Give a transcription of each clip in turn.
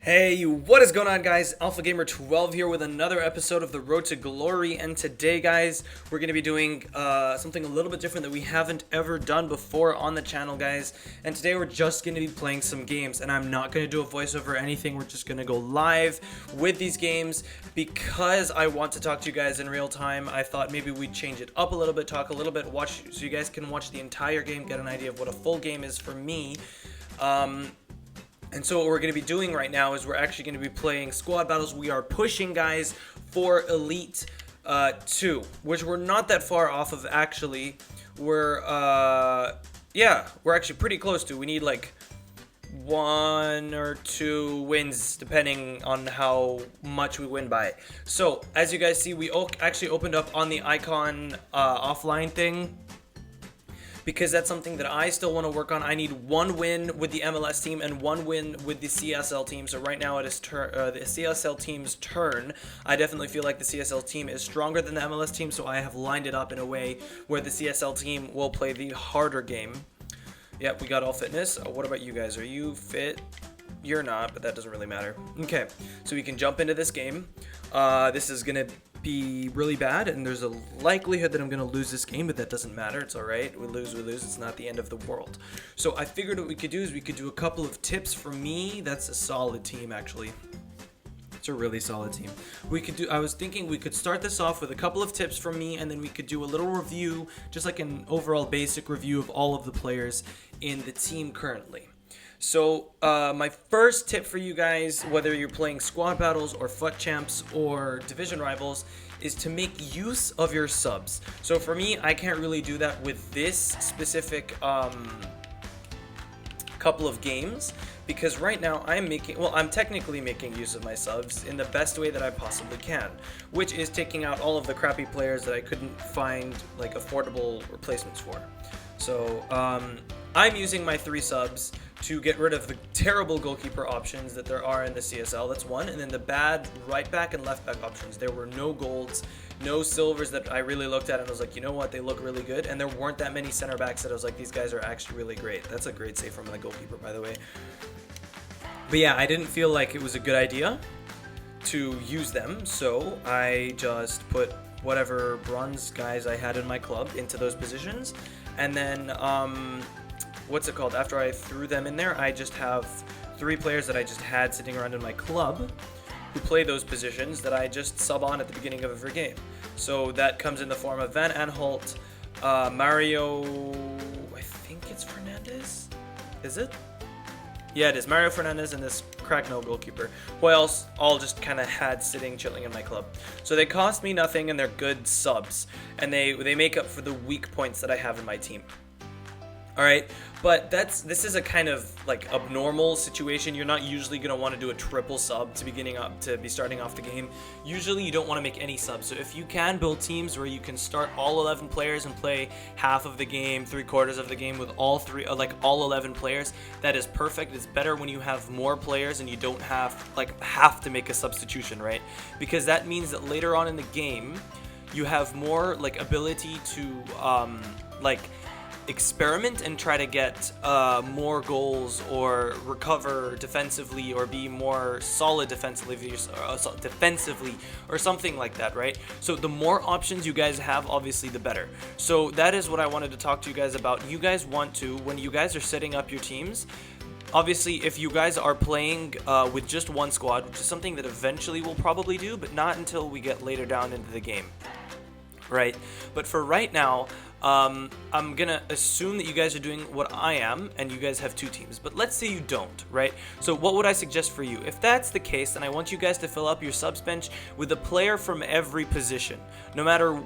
Hey, what is going on, guys? Alpha Gamer 12 here with another episode of the Road to Glory, and today, guys, we're going to be doing something a little bit different that we haven't ever done before on the channel, guys. And today we're just going to be playing some games, and I'm not going to do a voiceover or anything. We're just going to go live with these games because I want to talk to you guys in real time. I thought maybe we'd change it up a little bit, talk a little bit, watch so you guys can watch the entire game, get an idea of what a full game is for me. And so what we're going to be doing right now is we're actually going to be playing squad battles. We are pushing, guys, for Elite 2, which we're not that far off of, actually. We're actually pretty close to. We need like 1 or 2 wins, depending on how much we win by. So, as you guys see, we actually opened up on the Icon offline thing, because that's something that I still want to work on. I need 1 win with the MLS team and 1 win with the CSL team. So right now it is the CSL team's turn. I definitely feel like the CSL team is stronger than the MLS team, so I have lined it up in a way where the CSL team will play the harder game. Yep, we got all fitness. What about you guys? Are you fit? You're not, but that doesn't really matter. Okay, so we can jump into this game. This is going to be really bad, and there's a likelihood that I'm going to lose this game, but that doesn't matter. It's all right. We lose. It's not the end of the world. So I figured what we could do is we could do a couple of tips for me. That's a solid team, actually. It's a really solid team. I was thinking we could start this off with a couple of tips from me, and then we could do a little review, just like an overall basic review of all of the players in the team currently. So, my first tip for you guys, whether you're playing squad battles or FUT Champs or division rivals, is to make use of your subs. So for me, I can't really do that with this specific couple of games, because right now I'm technically making use of my subs in the best way that I possibly can, which is taking out all of the crappy players that I couldn't find like affordable replacements for. So, I'm using my 3 subs to get rid of the terrible goalkeeper options that there are in the CSL. That's one. And then the bad right back and left back options. There were no golds, no silvers that I really looked at and I was like, you know what, they look really good. And there weren't that many center backs that I was like, these guys are actually really great. That's a great save from the goalkeeper, by the way. But yeah, I didn't feel like it was a good idea to use them, so I just put whatever bronze guys I had in my club into those positions. And then, what's it called? After I threw them in there, I just have 3 players that I just had sitting around in my club who play those positions that I just sub on at the beginning of every game. So that comes in the form of Van Aanholt, Mario, I think it's Fernandez? Is it? Yeah, it is. Mario Fernandez and this Cracknell goalkeeper, who else all just kind of had chilling in my club. So they cost me nothing and they're good subs. And they make up for the weak points that I have in my team. Alright, but this is a kind of like abnormal situation. You're not usually going to want to do a triple sub to be starting off the game. Usually you don't want to make any subs. So if you can build teams where you can start all 11 players and play half of the game, 3/4 of the game with all 11 players, that is perfect. It's better when you have more players and you don't have to make a substitution, right? Because that means that later on in the game you have more ability to experiment and try to get more goals or recover defensively or be more solid defensively or something like that, right? So the more options you guys have, obviously the better. So that is what I wanted to talk to you guys about. You guys want to, when you guys are setting up your teams, obviously if you guys are playing with just 1 squad, which is something that eventually we'll probably do, but not until we get later down into the game, right? But for right now, I'm gonna assume that you guys are doing what I am and you guys have 2 teams, but let's say you don't, right? So what would I suggest for you? If that's the case, then I want you guys to fill up your subs bench with a player from every position. No matter,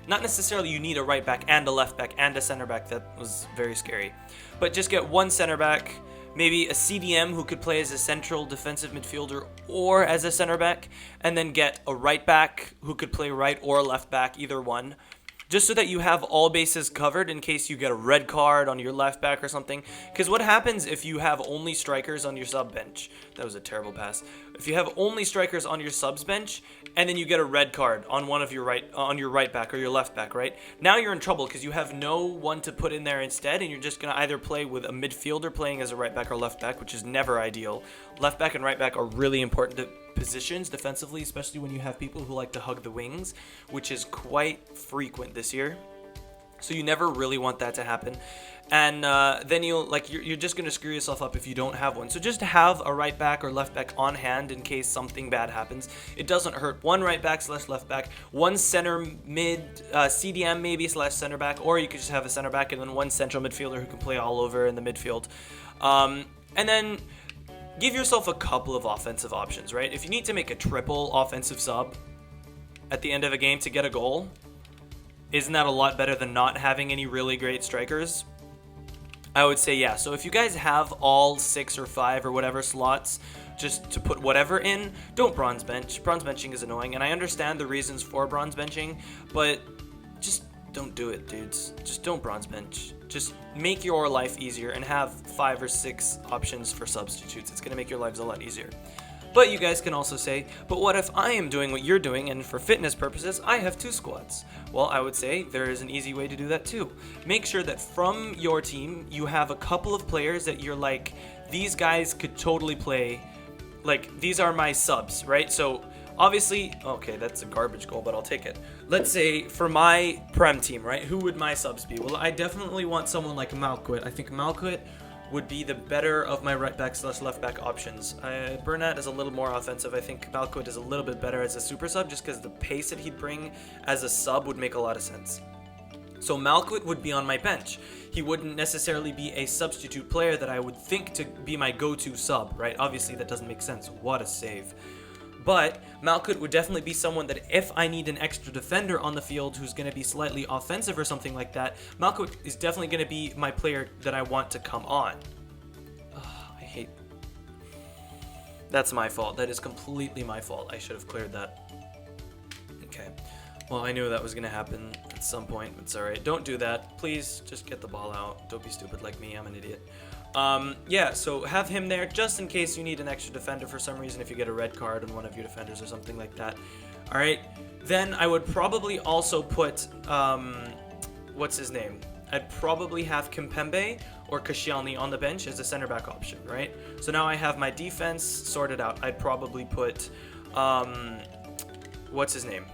not necessarily you need a right back and a left back and a center back. That was very scary. But just get 1 center back, maybe a CDM who could play as a central defensive midfielder or as a center back, and then get a right back who could play right or left back, either one. just so that you have all bases covered in case you get a red card on your left back or something. Because what happens if you have only strikers on your sub bench? That was a terrible pass. If you have only strikers on your subs bench and then you get a red card on one of your right back or your left back, right? Now you're in trouble because you have no one to put in there instead, and you're just going to either play with a midfielder playing as a right back or left back, which is never ideal. Left back and right back are really important positions defensively, especially when you have people who like to hug the wings, which is quite frequent this year. So you never really want that to happen. And then you're just going to screw yourself up if you don't have one. So just have a right back or left back on hand in case something bad happens. It doesn't hurt. One right back / left back, one center mid, CDM maybe / center back, or you could just have a center back and then one central midfielder who can play all over in the midfield. And then give yourself a couple of offensive options, right? If you need to make a triple offensive sub at the end of a game to get a goal, isn't that a lot better than not having any really great strikers? I would say yeah. So if you guys have all 6 or 5 or whatever slots just to put whatever in, don't bronze bench. Bronze benching is annoying, and I understand the reasons for bronze benching, but just don't do it, dudes. Just don't bronze bench. Just make your life easier and have 5 or 6 options for substitutes. It's going to make your lives a lot easier. But you guys can also say, but what if I am doing what you're doing and for fitness purposes, I have 2 squads? Well, I would say there is an easy way to do that too. Make sure that from your team, you have a couple of players that you're like, these guys could totally play, like, these are my subs, right? So obviously, okay, that's a garbage goal, but I'll take it. Let's say for my Prem team, right, who would my subs be? Well, I definitely want someone like Malquit. I think Malquit would be the better of my right back / left back options. Burnett is a little more offensive. I think Malquit is a little bit better as a super sub just because the pace that he'd bring as a sub would make a lot of sense. So Malquit would be on my bench. He wouldn't necessarily be a substitute player that I would think to be my go-to sub, right? Obviously that doesn't make sense. What a save. But Malquit would definitely be someone that if I need an extra defender on the field who's going to be slightly offensive or something like that, Malquit is definitely going to be my player that I want to come on. I hate... That's my fault. That is completely my fault. I should have cleared that. Okay. Well, I knew that was going to happen at some point. It's alright. Don't do that. Please, just get the ball out. Don't be stupid like me. I'm an idiot. Yeah, so have him there just in case you need an extra defender for some reason if you get a red card on one of your defenders or something like that. Alright, then I would probably also put, what's his name? I'd probably have Kimpembe or Koscielny on the bench as a center back option, right? So now I have my defense sorted out. I'd probably put, what's his name?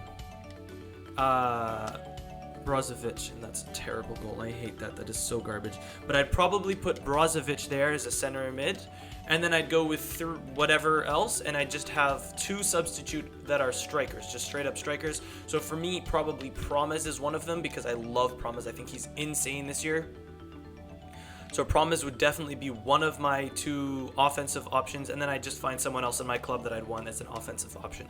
Brozovic, and that's a terrible goal. I hate that. That is so garbage. But I'd probably put Brozovic there as a center mid, and then I'd go with whatever else, and I'd just have 2 substitute that are strikers, just straight up strikers. So for me, probably Promes is one of them because I love Promes. I think he's insane this year. So Promes would definitely be one of my 2 offensive options, and then I'd just find someone else in my club that I'd want as an offensive option.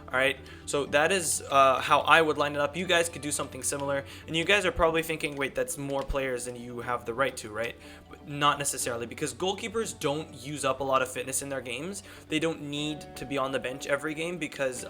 Alright, so that is how I would line it up. You guys could do something similar, and you guys are probably thinking, wait, that's more players than you have the right to, right? But not necessarily, because goalkeepers don't use up a lot of fitness in their games. They don't need to be on the bench every game because,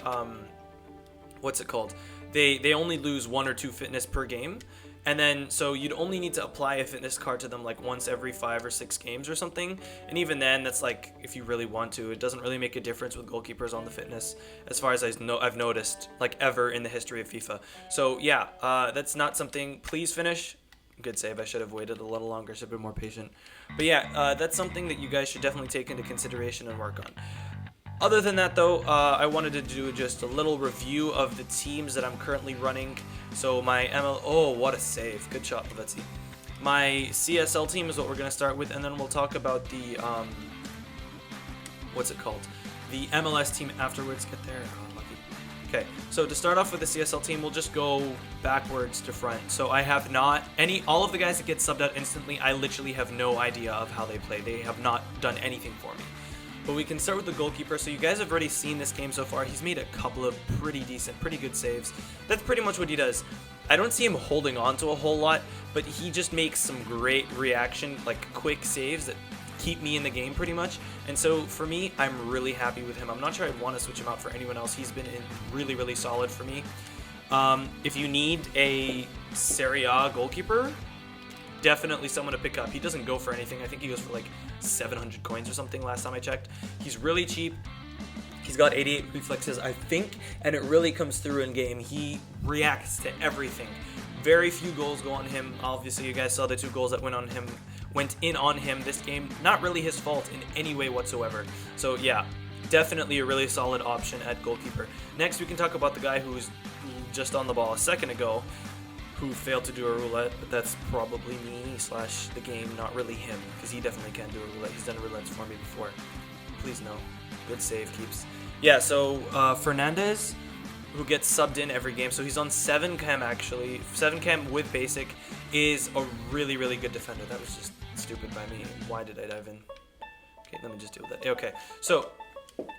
what's it called? They only lose 1 or 2 fitness per game. And then, so you'd only need to apply a fitness card to them like once every 5 or 6 games or something. And even then, that's like, if you really want to, it doesn't really make a difference with goalkeepers on the fitness, as far as I've noticed, like ever in the history of FIFA. So yeah, that's not something, please finish. Good save, I should have waited a little longer, should have been more patient. But yeah, that's something that you guys should definitely take into consideration and work on. Other than that, though, I wanted to do just a little review of the teams that I'm currently running. So my oh, what a save. Good shot, Pavetzi. My CSL team is what we're going to start with, and then we'll talk about the, what's it called? The MLS team afterwards. Get there. Oh, lucky. Okay, so to start off with the CSL team, we'll just go backwards to front. So I have not all of the guys that get subbed out instantly, I literally have no idea of how they play. They have not done anything for me. But we can start with the goalkeeper. So you guys have already seen this game so far. He's made a couple of pretty good saves. That's pretty much what he does. I don't see him holding on to a whole lot, but he just makes some great reaction, like quick saves that keep me in the game pretty much. And so for me, I'm really happy with him. I'm not sure I'd want to switch him out for anyone else. He's been really solid for me. If you need a Serie A goalkeeper, definitely someone to pick up. He doesn't go for anything. I think he goes for like 700 coins or something last time I checked. He's really cheap. He's got 88 reflexes, I think, and it really comes through in game. He reacts to everything. Very few goals go on him. Obviously, you guys saw the 2 goals that went in on him this game. Not really his fault in any way whatsoever. So yeah, definitely a really solid option at goalkeeper. Next, we can talk about the guy who was just on the ball a second ago, who failed to do a roulette, but that's probably me / the game, not really him, because he definitely can't do a roulette. He's done roulettes for me before. Please no. Good save, Keeps. Yeah, so Fernandez, who gets subbed in every game, so he's on 7 chem actually. 7 chem with basic, is a really, really good defender. That was just stupid by me. Why did I dive in? Okay, let me just deal with that. Okay, so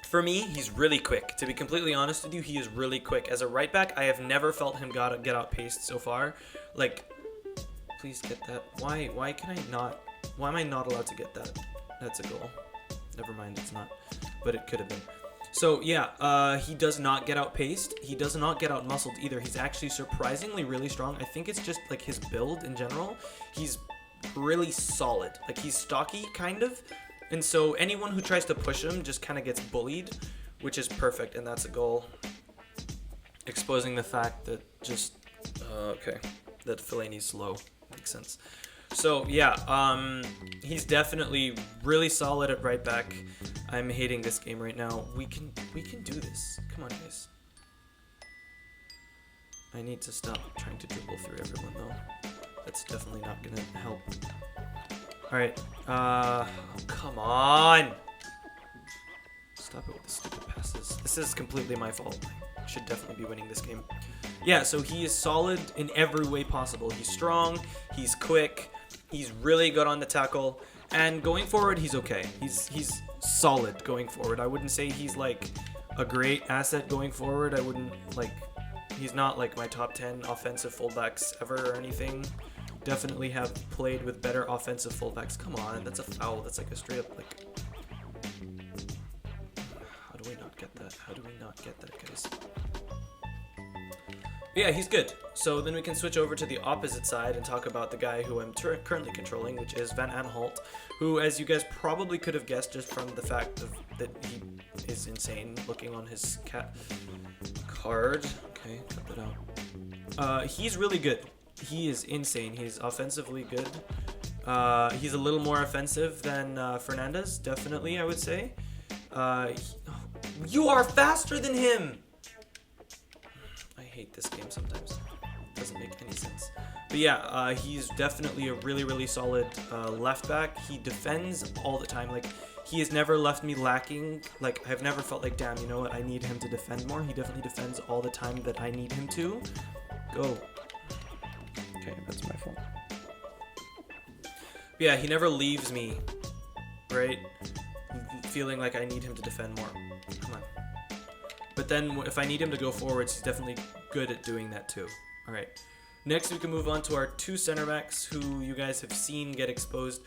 for me, he's really quick. To be completely honest with you, he is really quick. As a right back, I have never felt him get outpaced so far. Like, please get that. Why can I not? Why am I not allowed to get that? That's a goal. Never mind, it's not. But it could have been. So yeah, he does not get outpaced. He does not get outmuscled either. He's actually surprisingly really strong. I think it's just like his build in general. He's really solid. Like, he's stocky, kind of. And so anyone who tries to push him just kind of gets bullied, which is perfect, and that's a goal. Exposing the fact that just, that Fellaini's slow. Makes sense. So yeah, he's definitely really solid at right back. I'm hating this game right now. We can do this. Come on, guys. I need to stop trying to dribble through everyone, though. That's definitely not gonna help. Alright, come on! Stop it with the stupid passes. This is completely my fault. I should definitely be winning this game. Yeah, so he is solid in every way possible. He's strong, he's quick, he's really good on the tackle, and going forward, he's okay. He's solid going forward. I wouldn't say he's like a great asset going forward. I wouldn't like, he's not like my top 10 offensive fullbacks ever or anything. Definitely have played with better offensive fullbacks. Come on, that's a foul. That's like a straight up like. How do we not get that? How do we not get that, guys? Yeah, he's good. So then we can switch over to the opposite side and talk about the guy who I'm currently controlling, which is Van Aanholt, who, as you guys probably could have guessed just from the fact that he is insane looking on his cat card. Okay, cut that out. He's really good. He is insane. He's offensively good. He's a little more offensive than Fernandez, definitely, I would say. You are faster than him! I hate this game sometimes. It doesn't make any sense. But yeah, he's definitely a really, really solid left back. He defends all the time. Like, he has never left me lacking. Like, I've never felt like, damn, you know what, I need him to defend more. He definitely defends all the time that I need him to. Go. Okay, that's my fault. But yeah, he never leaves me, right? Feeling like I need him to defend more. Come on. But then if I need him to go forwards, he's definitely good at doing that too. All right. Next, we can move on to our 2 center backs who you guys have seen get exposed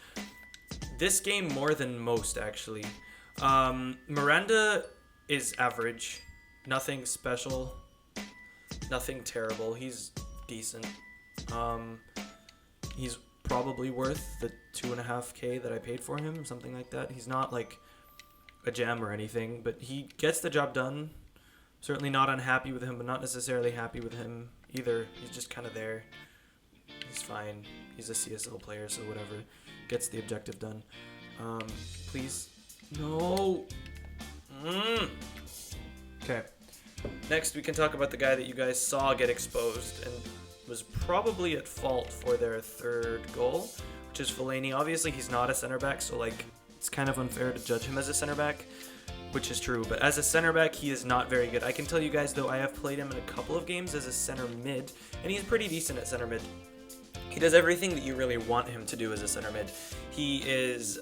this game more than most, actually. Miranda is average. Nothing special. Nothing terrible. He's decent. He's probably worth the 2.5K that I paid for him, something like that. He's not like a gem or anything, but he gets the job done. Certainly not unhappy with him, but not necessarily happy with him either. He's just kind of there. He's fine. He's a CSL player, so whatever. Gets the objective done. Please. No. Okay. Next, we can talk about the guy that you guys saw get exposed and was probably at fault for their 3rd goal, which is Fellaini. Obviously, he's not a center back, so like it's kind of unfair to judge him as a center back, which is true. But as a center back, he is not very good. I can tell you guys, though, I have played him in a couple of games as a center mid, and he's pretty decent at center mid. He does everything that you really want him to do as a center mid. He is,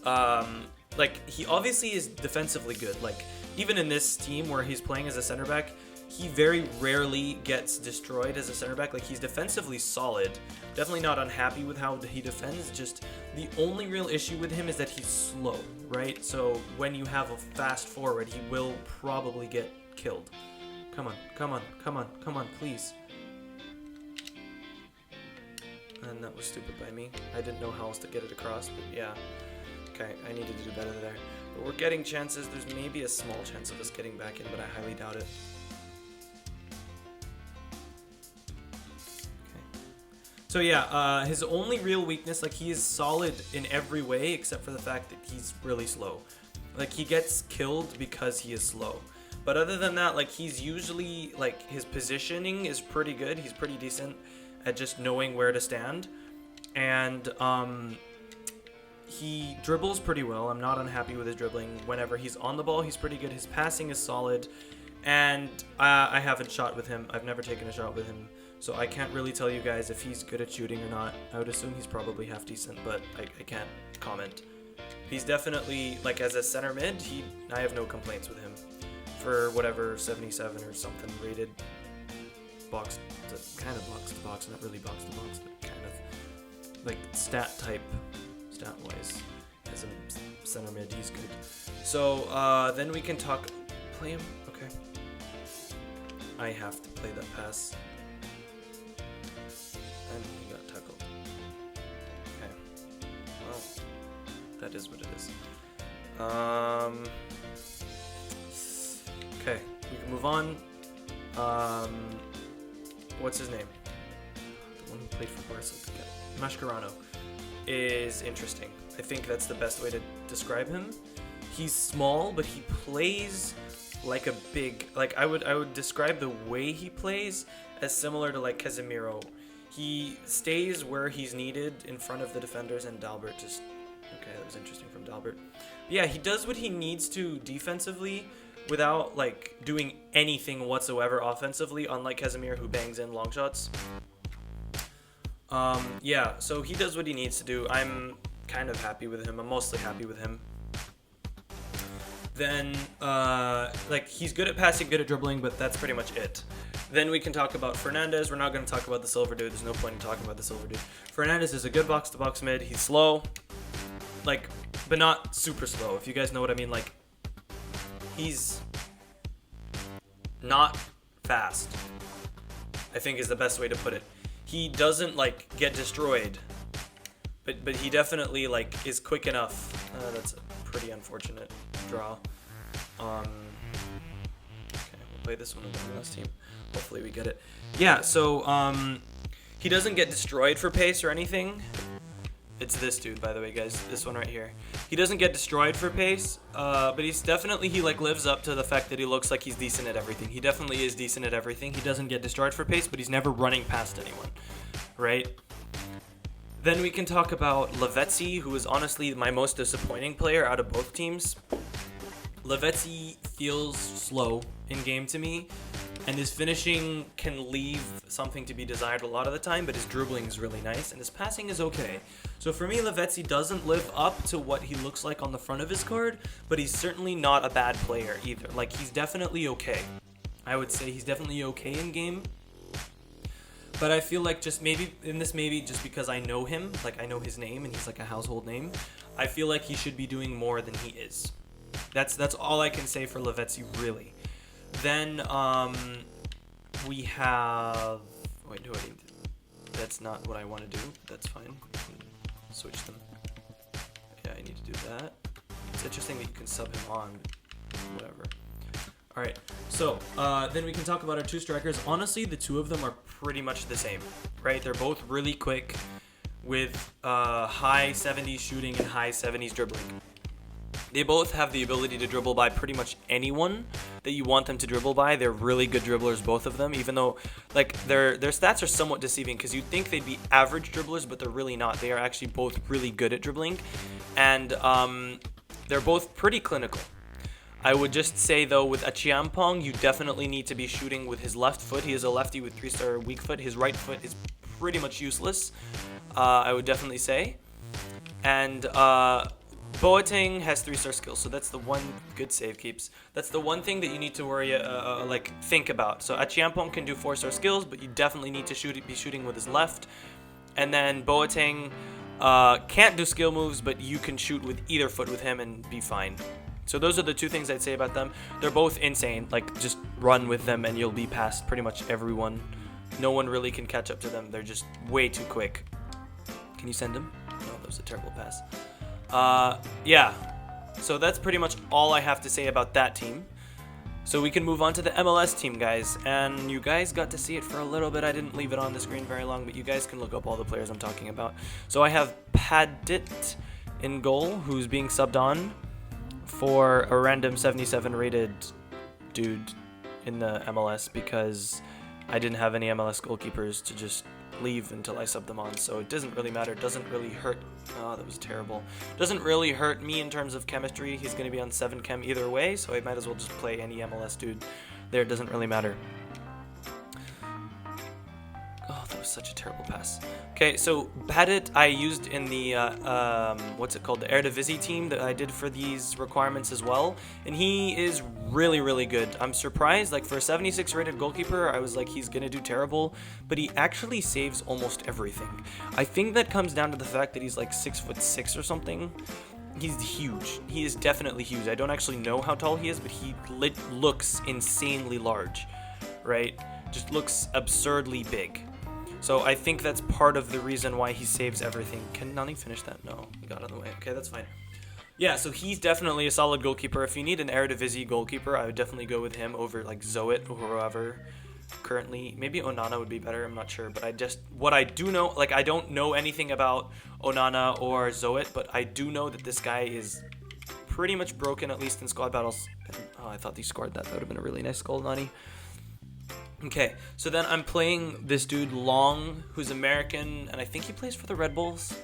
he obviously is defensively good. Like, even in this team where he's playing as a center back, he very rarely gets destroyed as a center back. Like, he's defensively solid. Definitely not unhappy with how he defends. Just the only real issue with him is that he's slow, right? So when you have a fast forward, he will probably get killed. Come on, come on, come on, come on, please. And that was stupid by me. I didn't know how else to get it across, but yeah. Okay, I needed to do better there. But we're getting chances. There's maybe a small chance of us getting back in, but I highly doubt it. Okay. So yeah, his only real weakness, like, he is solid in every way except for the fact that he's really slow. Like, he gets killed because he is slow. But other than that, like, he's usually, like, his positioning is pretty good. He's pretty decent at just knowing where to stand. And he dribbles pretty well. I'm not unhappy with his dribbling. Whenever he's on the ball, he's pretty good. His passing is solid. And I haven't shot with him. I've never taken a shot with him. So I can't really tell you guys if he's good at shooting or not. I would assume he's probably half decent, but I can't comment. He's definitely, like, as a center mid, I have no complaints with him. For whatever 77 or something rated box to box, not really box to box, but kind of like stat wise as a center mid, he's good. So then we can play him. Okay, I have to play that pass, and he got tackled. Okay, well, that is what it is. Okay, we can move on. What's his name? The one who played for Barca. Mascherano is interesting. I think that's the best way to describe him. He's small, but he plays like a big. Like, I would describe the way he plays as similar to, like, Casemiro. He stays where he's needed in front of the defenders, and Dalbert just. Okay, that was interesting from Dalbert. But yeah, he does what he needs to defensively, without, like, doing anything whatsoever offensively, unlike Casemiro, who bangs in long shots. Yeah, so he does what he needs to do. I'm kind of happy with him. I'm mostly happy with him. Then, like, he's good at passing, good at dribbling, but that's pretty much it. Then we can talk about Fernandez. We're not going to talk about the silver dude. There's no point in talking about the silver dude. Fernandez is a good box-to-box mid. He's slow, like, but not super slow, if you guys know what I mean. Like, he's not fast, I think is the best way to put it. He doesn't, like, get destroyed, but he definitely, like, is quick enough. That's a pretty unfortunate draw. Okay, we'll play this one with the last team. Hopefully we get it. Yeah, so he doesn't get destroyed for pace or anything. It's this dude, by the way, guys. This one right here. He doesn't get destroyed for pace, but he's definitely, he, like, lives up to the fact that he looks like he's decent at everything. He definitely is decent at everything. He doesn't get destroyed for pace, but he's never running past anyone, right? Then we can talk about Lavezzi, who is honestly my most disappointing player out of both teams. Lavezzi feels slow in game to me, and his finishing can leave something to be desired a lot of the time, but his dribbling is really nice, and his passing is okay. So for me, Lavezzi doesn't live up to what he looks like on the front of his card, but he's certainly not a bad player either. Like, he's definitely okay. I would say he's definitely okay in game. But I feel like just maybe just because I know him, like, I know his name and he's like a household name, I feel like he should be doing more than he is. That's all I can say for Lavezzi, really. Then we have. Wait, no, that's not what I want to do. That's fine. Switch them. Yeah, I need to do that. It's interesting that you can sub him on. Whatever. All right. So then we can talk about our two strikers. Honestly, the two of them are pretty much the same, right? They're both really quick, with high 70s shooting and high 70s dribbling. They both have the ability to dribble by pretty much anyone that you want them to dribble by. They're really good dribblers, both of them, even though, like, their stats are somewhat deceiving because you'd think they'd be average dribblers, but they're really not. They are actually both really good at dribbling, and they're both pretty clinical. I would just say, though, with Achiampong, you definitely need to be shooting with his left foot. He is a lefty with 3-star weak foot. His right foot is pretty much useless, I would definitely say. And Boateng has 3-star skills, so that's the one good save keeps. That's the one thing that you need to worry, think about. So Achiampong can do 4-star skills, but you definitely need to be shooting with his left. And then Boateng can't do skill moves, but you can shoot with either foot with him and be fine. So those are the two things I'd say about them. They're both insane. Like, just run with them and you'll be past pretty much everyone. No one really can catch up to them. They're just way too quick. Can you send him? No, that was a terrible pass. Yeah. So that's pretty much all I have to say about that team. So we can move on to the MLS team, guys. And you guys got to see it for a little bit. I didn't leave it on the screen very long, but you guys can look up all the players I'm talking about. So I have Padit in goal, who's being subbed on for a random 77 rated dude in the MLS because I didn't have any MLS goalkeepers to just leave until I subbed them on, so it doesn't really matter. It doesn't really hurt. Oh, that was terrible. Doesn't really hurt me in terms of chemistry. He's going to be on 7 chem either way, so I might as well just play any MLS dude there. It doesn't really matter. Oh, that was such a terrible pass. Okay, so Badit I used in the, what's it called, the Eredivisie team that I did for these requirements as well, and he is really, really good. I'm surprised, like for a 76 rated goalkeeper, I was like, he's gonna do terrible, but he actually saves almost everything. I think that comes down to the fact that he's like 6'6" or something. He's huge. He is definitely huge. I don't actually know how tall he is, but he looks insanely large, right? Just looks absurdly big. So I think that's part of the reason why he saves everything. Can Nani finish that? No, he got out of the way. Okay, that's fine. Yeah, so he's definitely a solid goalkeeper. If you need an Eredivisie goalkeeper, I would definitely go with him over like Zoet or whoever currently. Maybe Onana would be better, I'm not sure. But what I do know, like I don't know anything about Onana or Zoet, but I do know that this guy is pretty much broken, at least in squad battles. Oh, I thought he scored that. That would have been a really nice goal, Nani. Okay, so then I'm playing this dude Long, who's American, and I think he plays for the Red Bulls.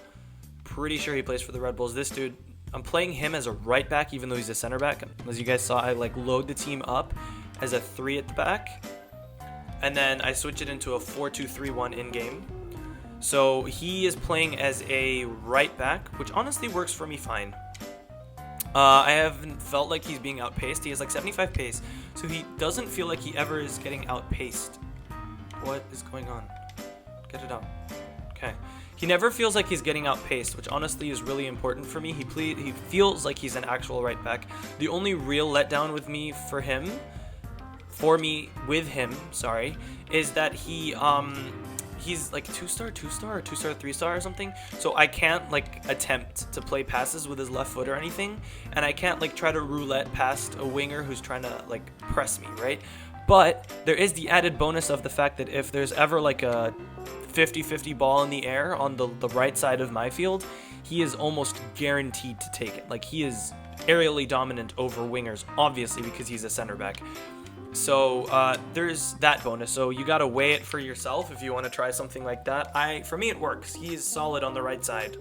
Pretty sure he plays for the Red Bulls. This dude, I'm playing him as a right back, even though he's a center back. As you guys saw, I like load the team up as a 3 at the back, and then I switch it into a 4-2-3-1 in game. So he is playing as a right back, which honestly works for me fine. I haven't felt like he's being outpaced. He has like 75 pace, so he doesn't feel like he ever is getting outpaced. What is going on? Get it out. Okay. He never feels like he's getting outpaced, which honestly is really important for me. He feels like he's an actual right back. The only real letdown with me with him, is that he's like 2-star, 2-star, or 2-star, 3-star or something. So I can't like attempt to play passes with his left foot or anything, and I can't like try to roulette past a winger who's trying to like press me, right? But there is the added bonus of the fact that if there's ever like a 50-50 ball in the air on the right side of my field, he is almost guaranteed to take it. Like he is aerially dominant over wingers, obviously because he's a center back. So there's that bonus. So you gotta weigh it for yourself if you want to try something like that. For me it works. He is solid on the right side.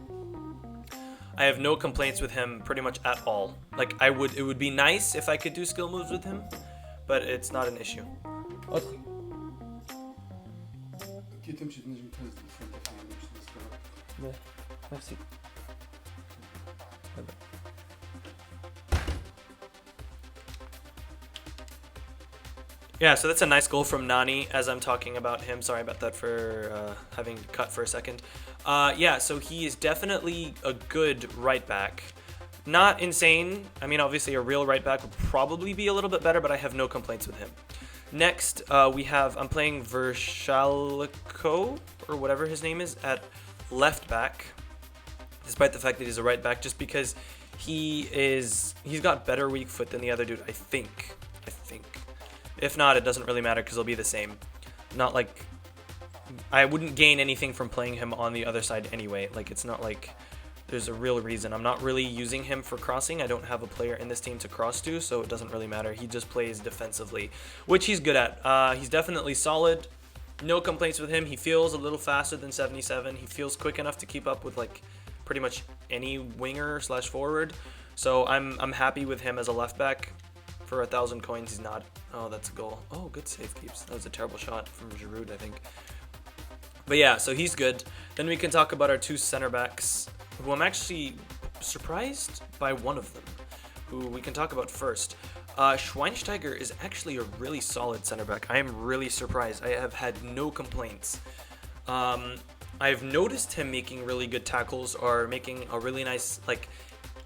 I have no complaints with him pretty much at all. Like it would be nice if I could do skill moves with him, but it's not an issue. Okay. Merci. Yeah, so that's a nice goal from Nani as I'm talking about him. Sorry about that for having cut for a second. Yeah, so he is definitely a good right back. Not insane. I mean, obviously a real right back would probably be a little bit better, but I have no complaints with him. Next, I'm playing Vershaliko, or whatever his name is, at left back, despite the fact that he's a right back, just because he's got better weak foot than the other dude, I think. If not, it doesn't really matter because it'll be the same. Not like I wouldn't gain anything from playing him on the other side anyway. Like it's not like there's a real reason. I'm not really using him for crossing. I don't have a player in this team to cross to, so it doesn't really matter. He just plays defensively, which he's good at. He's definitely solid. No complaints with him. He feels a little faster than 77. He feels quick enough to keep up with like pretty much any winger / forward. So I'm happy with him as a left back. For 1,000 coins, he's not. Oh, that's a goal. Oh, good save, Keeps. That was a terrible shot from Giroud, I think. But yeah, so he's good. Then we can talk about our 2 center backs, who I'm actually surprised by one of them, who we can talk about first. Schweinsteiger is actually a really solid center back. I am really surprised. I have had no complaints. I've noticed him making really good tackles or making a really nice, like,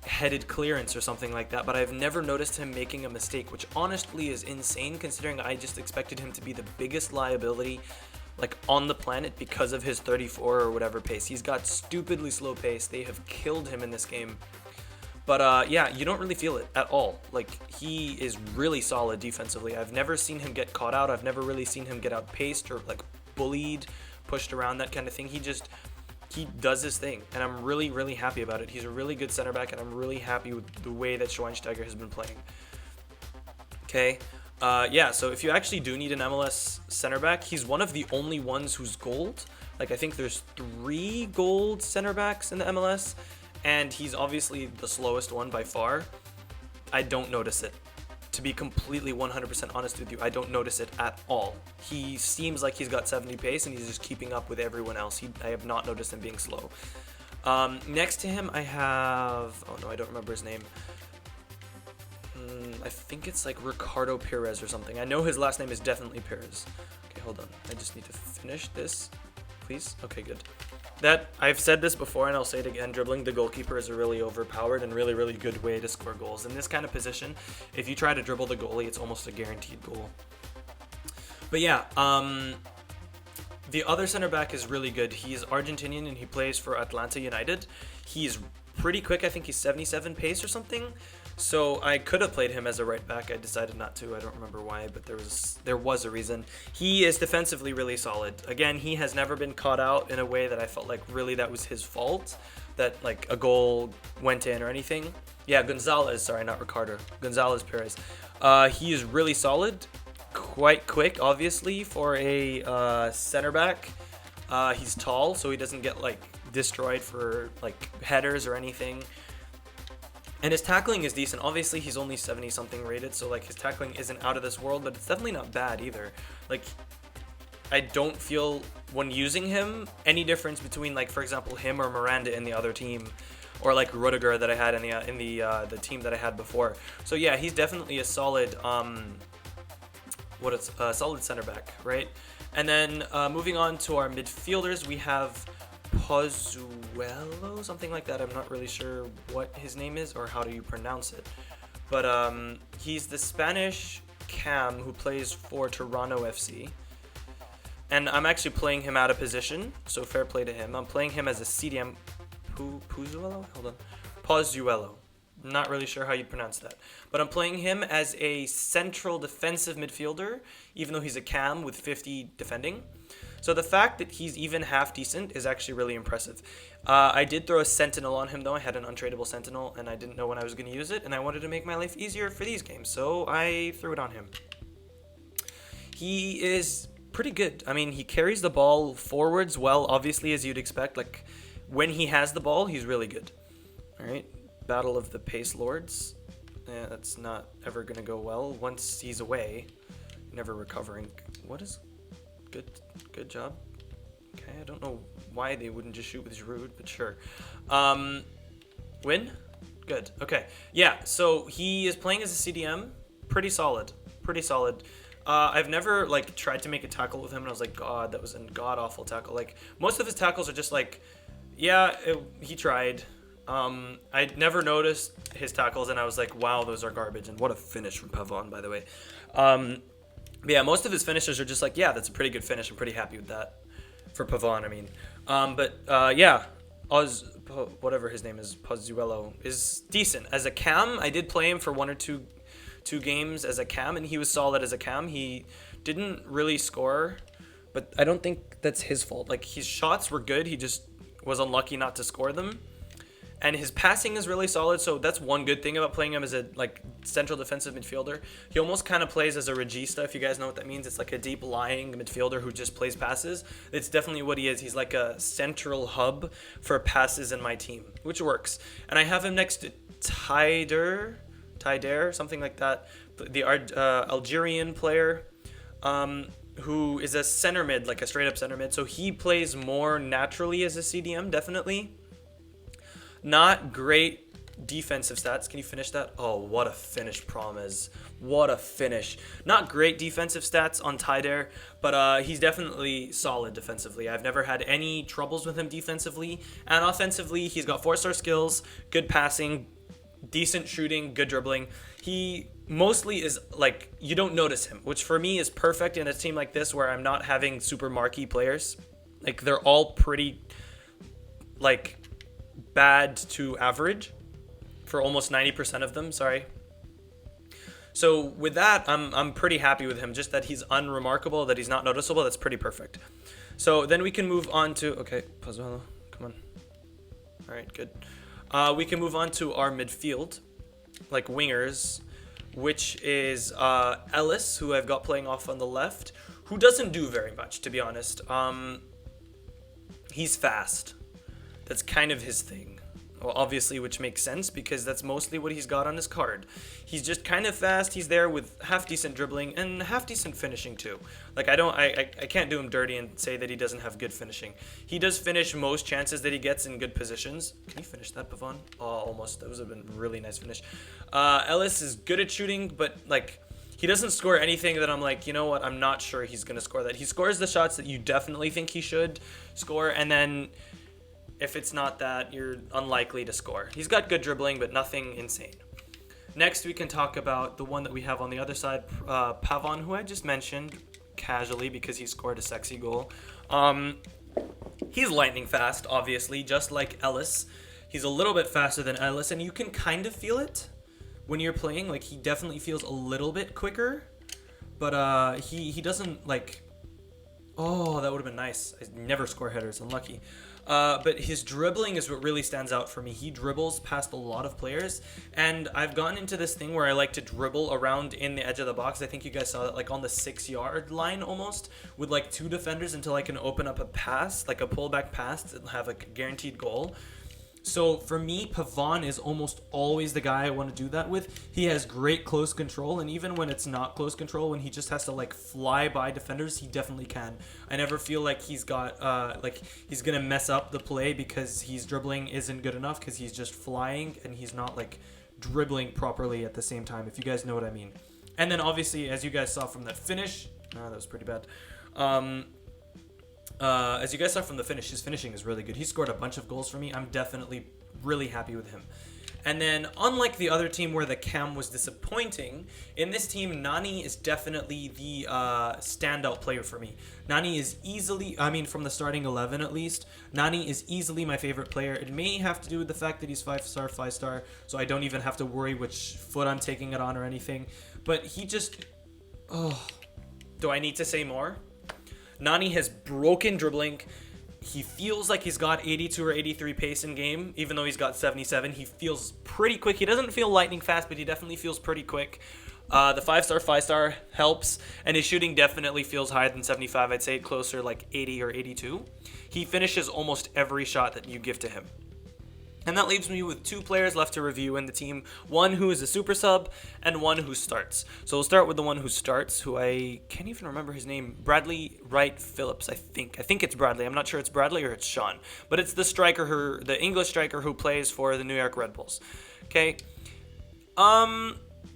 headed clearance or something like that, but I've never noticed him making a mistake, which honestly is insane considering I just expected him to be the biggest liability like on the planet because of his 34 or whatever pace. He's got stupidly slow pace. They have killed him in this game. But yeah, you don't really feel it at all. Like, he is really solid defensively. I've never seen him get caught out. I've never really seen him get outpaced or like bullied, pushed around, that kind of thing. He does his thing, and I'm really, really happy about it. He's a really good center back, and I'm really happy with the way that Schweinsteiger has been playing. Okay, yeah, so if you actually do need an MLS center back, he's one of the only ones who's gold. Like, I think there's 3 gold center backs in the MLS, and he's obviously the slowest one by far. I don't notice it. To be completely 100% honest with you, I don't notice it at all. He seems like he's got 70 pace, and he's just keeping up with everyone else. I have not noticed him being slow. Next to him, I have... Oh, no, I don't remember his name. I think it's like Ricardo Perez or something. I know his last name is definitely Perez. Okay, hold on. I just need to finish this, please. Okay, good. I've said this before, and I'll say it again, dribbling the goalkeeper is a really overpowered and really, really good way to score goals. In this kind of position, if you try to dribble the goalie, it's almost a guaranteed goal. But yeah, the other center back is really good. He's Argentinian, and he plays for Atlanta United. He's pretty quick. I think he's 77 pace or something. So I could have played him as a right back. I decided not to. I don't remember why, but there was a reason. He is defensively really solid. Again, he has never been caught out in a way that I felt like really that was his fault, that like a goal went in or anything. Yeah, Gonzalez. Sorry, not Ricardo. Gonzalez Perez. He is really solid, quite quick, obviously, for a center back. He's tall, so he doesn't get like destroyed for like headers or anything. And his tackling is decent. Obviously, he's only 70-something rated, so like his tackling isn't out of this world, but it's definitely not bad either. Like, I don't feel when using him any difference between like, for example, him or Miranda in the other team, or like Rudiger that I had in the team that I had before. So yeah, he's definitely a solid solid center back, right? And then moving on to our midfielders, we have Pozuelo, something like that. I'm not really sure what his name is or how do you pronounce it. But he's the Spanish cam who plays for Toronto FC. And I'm actually playing him out of position, so fair play to him. I'm playing him as a CDM. Pozuelo? Hold on. Pozuelo. Not really sure how you pronounce that. But I'm playing him as a central defensive midfielder, even though he's a cam with 50 defending. So the fact that he's even half decent is actually really impressive. I did throw a Sentinel on him, though. I had an untradeable Sentinel, and I didn't know when I was going to use it, and I wanted to make my life easier for these games, so I threw it on him. He is pretty good. I mean, he carries the ball forwards well, obviously, as you'd expect. Like, when he has the ball, he's really good. All right, Battle of the Pace Lords. Yeah, that's not ever going to go well. Once he's away, never recovering. What is... Good job. Okay, I don't know why they wouldn't just shoot with Giroud, but sure. Win? Good. Okay. Yeah, so he is playing as a CDM. Pretty solid. Pretty solid. I've never, like, tried to make a tackle with him, and I was like, God, that was a god-awful tackle. Like, most of his tackles are just like, yeah, he tried. I never noticed his tackles, and I was like, wow, those are garbage. And what a finish from Pavon, by the way. But yeah, most of his finishes are just like, yeah, that's a pretty good finish. I'm pretty happy with that for Pavon, I mean. Yeah, whatever his name is, Pozuelo, is decent. As a cam, I did play him for 1 or 2 games as a cam, and he was solid as a cam. He didn't really score, but I don't think that's his fault. Like, his shots were good. He just was unlucky not to score them. And his passing is really solid, so that's one good thing about playing him as a like central defensive midfielder. He almost kind of plays as a regista, if you guys know what that means. It's like a deep lying midfielder who just plays passes. It's definitely what he is. He's like a central hub for passes in my team, which works. And I have him next to Taider, something like that, the Algerian player, who is a center mid, like a straight up center mid. So he plays more naturally as a CDM, definitely. Not great defensive stats. Can you finish that? Oh, what a finish, Promise. What a finish. Not great defensive stats on Taider, but he's definitely solid defensively. I've never had any troubles with him defensively. And offensively, he's got 4-star skills, good passing, decent shooting, good dribbling. He mostly is like you don't notice him, which for me is perfect in a team like this where I'm not having super marquee players. Like they're all pretty like bad to average for almost 90% of them, sorry. So with that, I'm pretty happy with him. Just that he's unremarkable, that he's not noticeable, that's pretty perfect. So then we can move on to, okay, Pazzuelo, come on. All right, good. We can move on to our midfield, like wingers, which is Ellis, who I've got playing off on the left, who doesn't do very much, to be honest. He's fast. That's kind of his thing. Well, obviously, which makes sense because that's mostly what he's got on his card. He's just kind of fast. He's there with half decent dribbling and half decent finishing too. Like I can't do him dirty and say that he doesn't have good finishing. He does finish most chances that he gets in good positions. Can you finish that, Pavon? Oh, almost. That was a really nice finish. Ellis is good at shooting, but like he doesn't score anything that I'm like, you know what? I'm not sure he's gonna score that. He scores the shots that you definitely think he should score, and then if it's not that, you're unlikely to score. He's got good dribbling, but nothing insane. Next, we can talk about the one that we have on the other side, Pavon, who I just mentioned casually because he scored a sexy goal. He's lightning fast, obviously, just like Ellis. He's a little bit faster than Ellis, and you can kind of feel it when you're playing. Like, he definitely feels a little bit quicker, but he doesn't, like... Oh, that would have been nice. I never score headers, unlucky. But his dribbling is what really stands out for me. He dribbles past a lot of players, and I've gotten into this thing where I like to dribble around in the edge of the box. I think you guys saw that, like on the 6-yard line almost, with like 2 defenders until I can open up a pass, like a pullback pass to have a guaranteed goal. So for me, Pavon is almost always the guy I want to do that with. He has great close control, and even when it's not close control, when he just has to like fly by defenders, he definitely can. I never feel like he's got like he's gonna mess up the play because his dribbling isn't good enough because he's just flying and he's not like dribbling properly at the same time, if you guys know what I mean. And then obviously, as you guys saw from that finish, that was pretty bad. As you guys saw from the finish, his finishing is really good. He scored a bunch of goals for me. I'm definitely really happy with him. And then, unlike the other team where the cam was disappointing, in this team, Nani is definitely the standout player for me. Nani is easily, I mean, from the starting 11 at least, Nani is easily my favorite player. It may have to do with the fact that he's 5-star, so I don't even have to worry which foot I'm taking it on or anything. But he just, do I need to say more? Nani has broken dribbling. He feels like he's got 82 or 83 pace in game, even though he's got 77. He feels pretty quick. He doesn't feel lightning fast, but he definitely feels pretty quick. The 5-star helps, and his shooting definitely feels higher than 75. I'd say closer like 80 or 82. He finishes almost every shot that you give to him. And that leaves me with 2 players left to review in the team. One who is a super sub and one who starts. So we'll start with the one who starts, who I can't even remember his name. Bradley Wright Phillips, I think. I think it's Bradley. I'm not sure it's Bradley or it's Sean. But it's the striker, the English striker who plays for the New York Red Bulls. Okay.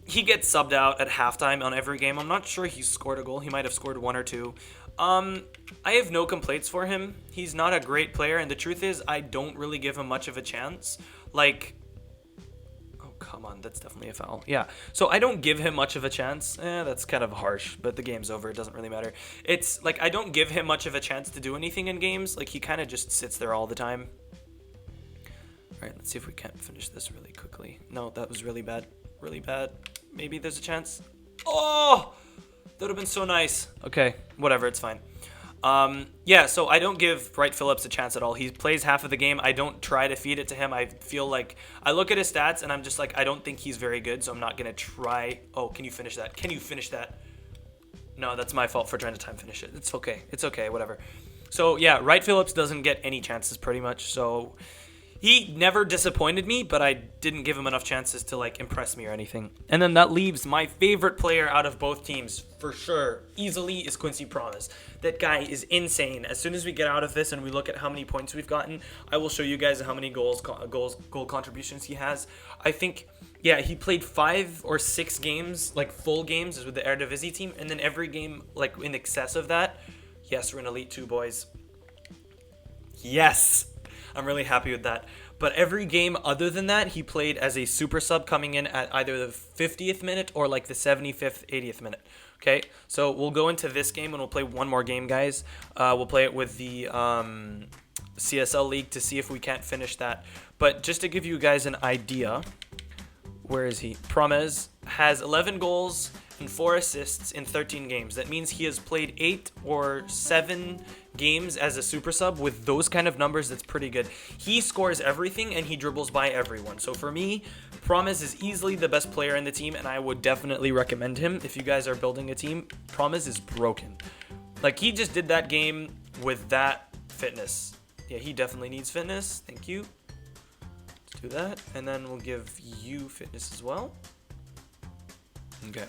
He gets subbed out at halftime on every game. I'm not sure he scored a goal. He might have scored 1 or 2. I have no complaints for him. He's not a great player, and the truth is, I don't really give him much of a chance. Like, oh, come on, that's definitely a foul. Yeah, so I don't give him much of a chance. That's kind of harsh, but the game's over. It doesn't really matter. It's like I don't give him much of a chance to do anything in games. Like, he kind of just sits there all the time. All right, let's see if we can't finish this really quickly. No, that was really bad. Really bad. Maybe there's a chance. Oh! That would have been so nice. Okay, whatever, it's fine. Yeah, so I don't give Wright Phillips a chance at all. He plays half of the game. I don't try to feed it to him. I feel like I look at his stats and I'm just like, I don't think he's very good, so I'm not going to try. Oh, can you finish that? Can you finish that? No, that's my fault for trying to time finish it. It's okay. It's okay, whatever. So, yeah, Wright Phillips doesn't get any chances pretty much, so he never disappointed me, but I didn't give him enough chances to, like, impress me or anything. And then that leaves my favorite player out of both teams, for sure, easily, is Quincy Promise. That guy is insane. As soon as we get out of this and we look at how many points we've gotten, I will show you guys how many goal contributions he has. I think, yeah, he played 5 or 6 games, like full games with the Eredivisie team, and then every game, like, in excess of that. Yes, we're in Elite 2, boys. Yes! I'm really happy with that. But every game other than that, he played as a super sub coming in at either the 50th minute or like the 75th, 80th minute. Okay, so we'll go into this game and we'll play one more game, guys. We'll play it with the CSL League to see if we can't finish that. But just to give you guys an idea, where is he? Promes has 11 goals and 4 assists in 13 games. That means he has played 8 or 7 games as a super sub. With those kind of numbers, that's pretty good. He scores everything and he dribbles by everyone. So for me, Promes is easily the best player in the team, and I would definitely recommend him if you guys are building a team. Promes is broken. Like, he just did that game with that fitness. Yeah, he definitely needs fitness. Thank you. Let's do that, and then we'll give you fitness as well. Okay.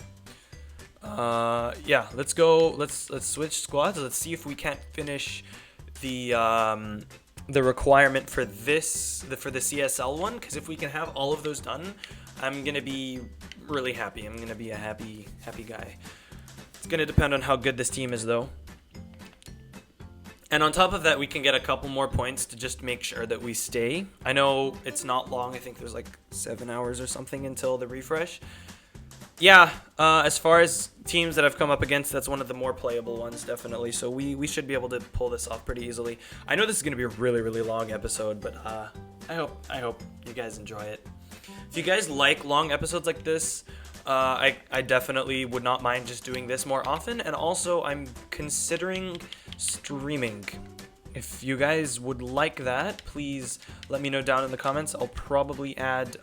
Yeah, let's go. Let's switch squads. Let's see if we can't finish the requirement for this for the CSL one, because if we can have all of those done, I'm gonna be really happy. I'm gonna be a happy guy. It's gonna depend on how good this team is, though. And on top of that, we can get a couple more points to just make sure that we stay. I know it's not long. I think there's like 7 hours or something until the refresh. Yeah, as far as teams that I've come up against, that's one of the more playable ones, definitely. So we should be able to pull this off pretty easily. I know this is going to be a really, really long episode, but I hope you guys enjoy it. If you guys like long episodes like this, I definitely would not mind just doing this more often. And also, I'm considering streaming. If you guys would like that, please let me know down in the comments. I'll probably add...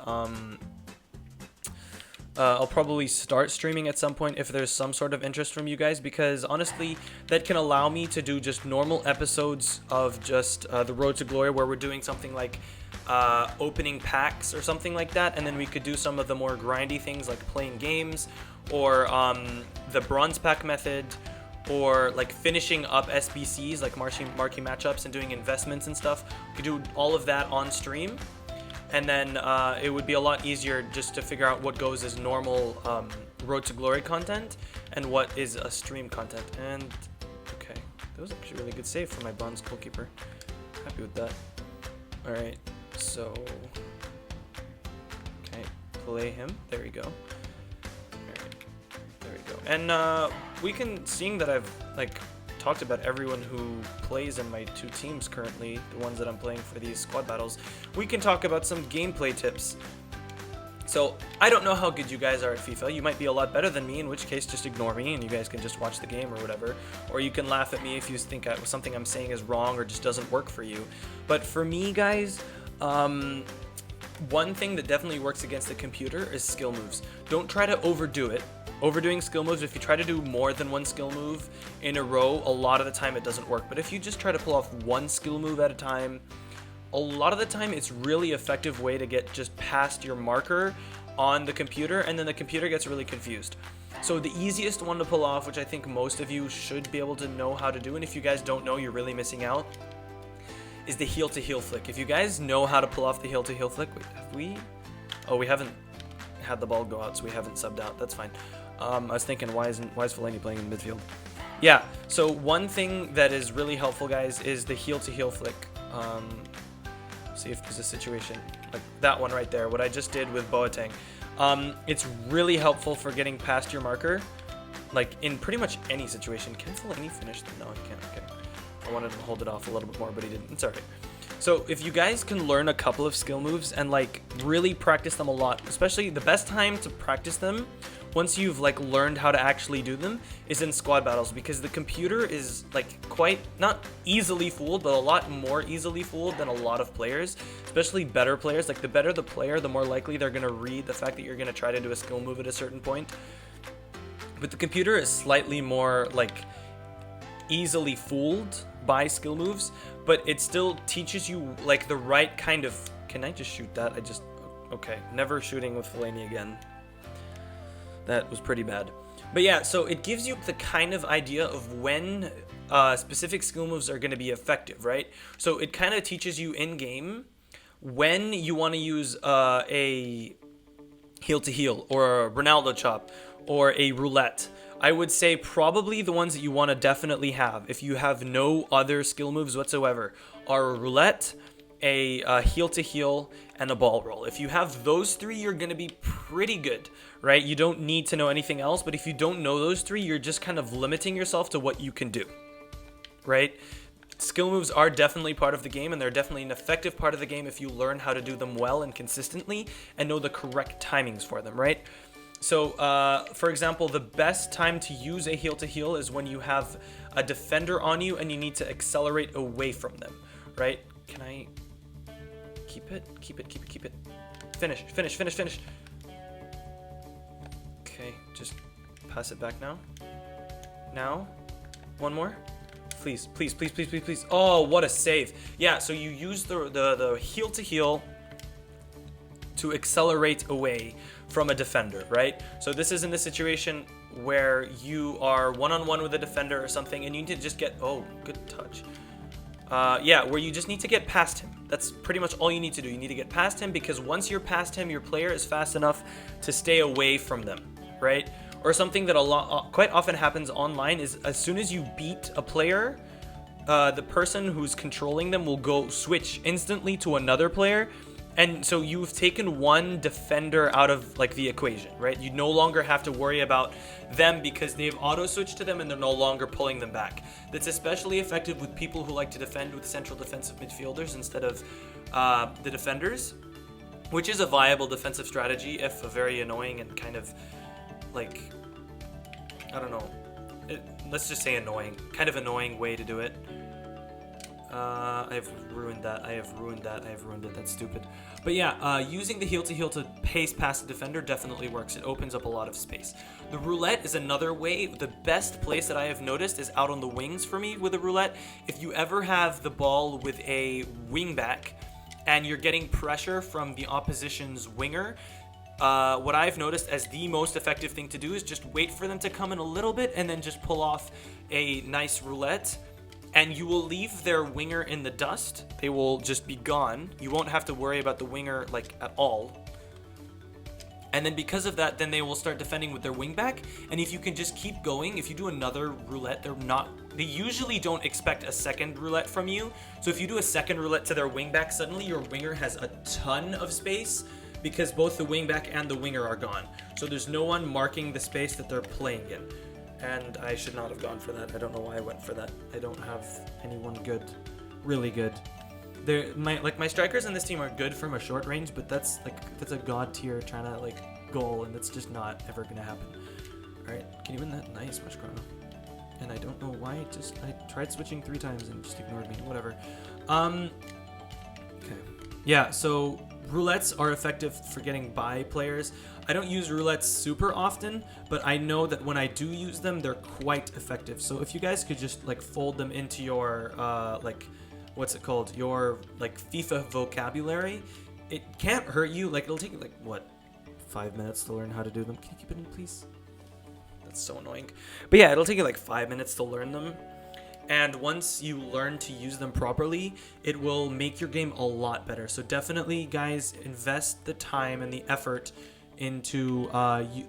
I'll probably start streaming at some point if there's some sort of interest from you guys, because honestly, that can allow me to do just normal episodes of just the Road to Glory, where we're doing something like opening packs or something like that, and then we could do some of the more grindy things like playing games, or the bronze pack method, or like finishing up SBCs, like marquee matchups and doing investments and stuff. We could do all of that on stream. And then it would be a lot easier just to figure out what goes as normal Road to Glory content and what is a stream content. And, okay, that was actually a really good save for my bronze goalkeeper. Happy with that. All right, so, okay, play him. There we go. All right, there we go. And seeing that I've, like, talked about everyone who plays in my 2 teams currently, the ones that I'm playing for these squad battles, we can talk about some gameplay tips. So, I don't know how good you guys are at FIFA. You might be a lot better than me, in which case just ignore me and you guys can just watch the game or whatever. Or you can laugh at me if you think something I'm saying is wrong or just doesn't work for you. But for me, guys, one thing that definitely works against the computer is skill moves. Don't try to overdo it. Overdoing skill moves, if you try to do more than one skill move in a row, a lot of the time it doesn't work. But if you just try to pull off one skill move at a time, a lot of the time it's really effective way to get just past your marker on the computer, and then the computer gets really confused. So the easiest one to pull off, which I think most of you should be able to know how to do, and if you guys don't know, you're really missing out, is the heel to heel flick. If you guys know how to pull off the heel to heel flick, wait, have we? Oh, we haven't had the ball go out, so we haven't subbed out. That's fine. I was thinking, why is Fellaini playing in midfield? Yeah, so one thing that is really helpful, guys, is the heel to heel flick. See if there's a situation like that one right there, what I just did with Boateng. It's really helpful for getting past your marker, like in pretty much any situation. Can Fellaini finish? No, he can't. Okay. I wanted to hold it off a little bit more, but he didn't. It's alright. So if you guys can learn a couple of skill moves and like really practice them a lot, especially the best time to practice them once you've like learned how to actually do them is in squad battles, because the computer is like quite not easily fooled, but a lot more easily fooled than a lot of players, especially better players. Like the better the player, the more likely they're going to read the fact that you're going to try to do a skill move at a certain point. But the computer is slightly more like easily fooled by skill moves, but it still teaches you like the right kind of... Can I just shoot that? Okay, never shooting with Fellaini again. That was pretty bad. But yeah, so it gives you the kind of idea of when specific skill moves are going to be effective, right? So it kind of teaches you in-game when you want to use a heel-to-heel or a Ronaldo chop or a roulette. I would say probably the ones that you want to definitely have, if you have no other skill moves whatsoever, are a roulette, a heel to heel, and a ball roll. If you have those three, you're going to be pretty good, right? You don't need to know anything else, but if you don't know those three, you're just kind of limiting yourself to what you can do, right? Skill moves are definitely part of the game, and they're definitely an effective part of the game if you learn how to do them well and consistently and know the correct timings for them, right? So, for example, the best time to use a heel to heel is when you have a defender on you and you need to accelerate away from them, right? Can I keep it? Keep it, keep it, keep it. Finish, finish, finish, finish. Okay, just pass it back now. Now, one more. Please, please, please, please, please, please. Oh, what a save. Yeah, so you use the heel to heel to accelerate away from a defender, right? So this is in the situation where you are one-on-one with a defender or something, and you need to just get, oh, good touch. Yeah, where you just need to get past him. That's pretty much all you need to do. You need to get past him, because once you're past him, your player is fast enough to stay away from them, right? Or something that quite often happens online is as soon as you beat a player, the person who's controlling them will go switch instantly to another player. And so you've taken one defender out of like the equation, right? You no longer have to worry about them because they've auto switched to them and they're no longer pulling them back. That's especially effective with people who like to defend with central defensive midfielders instead of the defenders, which is a viable defensive strategy, if a very annoying and kind of like, I don't know, let's just say annoying, kind of annoying way to do it. I've ruined that. I have ruined it. That's stupid. But yeah, using the heel to heel to pace past the defender definitely works. It opens up a lot of space. The roulette is another way. The best place that I have noticed is out on the wings for me with a roulette. If you ever have the ball with a wing back and you're getting pressure from the opposition's winger, what I've noticed as the most effective thing to do is just wait for them to come in a little bit and then just pull off a nice roulette. And you will leave their winger in the dust. They will just be gone. You won't have to worry about the winger like at all. And then because of that, then they will start defending with their wing back. And if you can just keep going, if you do another roulette, they usually don't expect a second roulette from you. So if you do a second roulette to their wing back, suddenly your winger has a ton of space because both the wing back and the winger are gone. So there's no one marking the space that they're playing in. And I should not have gone for that. I don't know why I went for that. I don't have anyone good, really good. My strikers in this team are good from a short range, but that's a god tier trying to like goal, and that's just not ever gonna happen. All right, can you win that? Nice, Mushkrono. And I don't know why. I tried switching 3 times and just ignored me. Whatever. Okay. Yeah. So roulettes are effective for getting by players. I don't use roulettes super often, but I know that when I do use them, they're quite effective. So if you guys could just like fold them into your like, what's it called? Your like FIFA vocabulary, it can't hurt you. Like it'll take you like what, 5 minutes to learn how to do them. Can you keep it in, please? That's so annoying. But yeah, it'll take you like 5 minutes to learn them. And once you learn to use them properly, it will make your game a lot better. So definitely, guys, invest the time and the effort into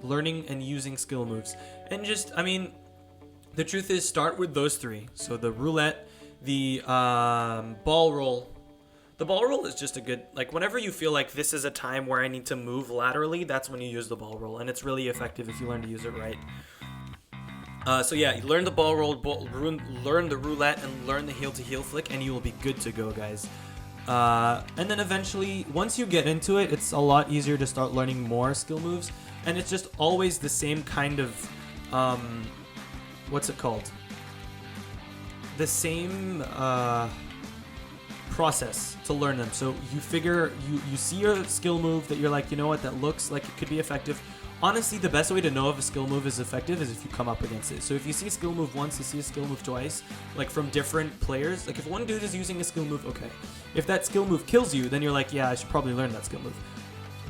learning and using skill moves. And just, I mean, the truth is, start with those 3. So the roulette, the ball roll. The ball roll is just a good, like, whenever you feel like this is a time where I need to move laterally, that's when you use the ball roll. And it's really effective if you learn to use it right. So yeah, you learn the ball roll, learn the roulette, and learn the heel-to-heel flick, and you will be good to go, guys. And then eventually, once you get into it, it's a lot easier to start learning more skill moves. And it's just always the same kind of, what's it called? The same process to learn them. So you figure, you see your skill move that you're like, you know what, that looks like it could be effective. Honestly, the best way to know if a skill move is effective is if you come up against it. So if you see a skill move once, you see a skill move twice, like from different players, like if one dude is using a skill move, okay. If that skill move kills you, then you're like, yeah, I should probably learn that skill move.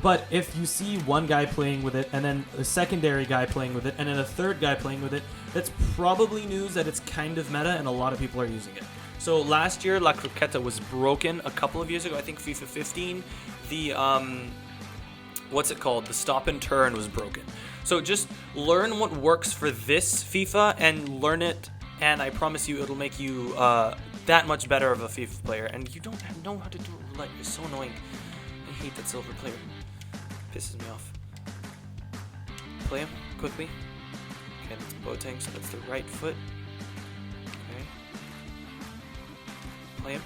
But if you see one guy playing with it, and then a secondary guy playing with it, and then a third guy playing with it, that's probably news that it's kind of meta and a lot of people are using it. So last year, La Croqueta was broken a couple of years ago. I think FIFA 15, the what's it called? The stop and turn was broken. So just learn what works for this FIFA and learn it, and I promise you it'll make you that much better of a FIFA player. And you don't know how to do Roulette, you're so annoying. I hate that silver player. Pisses me off. Play him quickly. Okay, that's Boateng, so that's the right foot. Okay. Play him.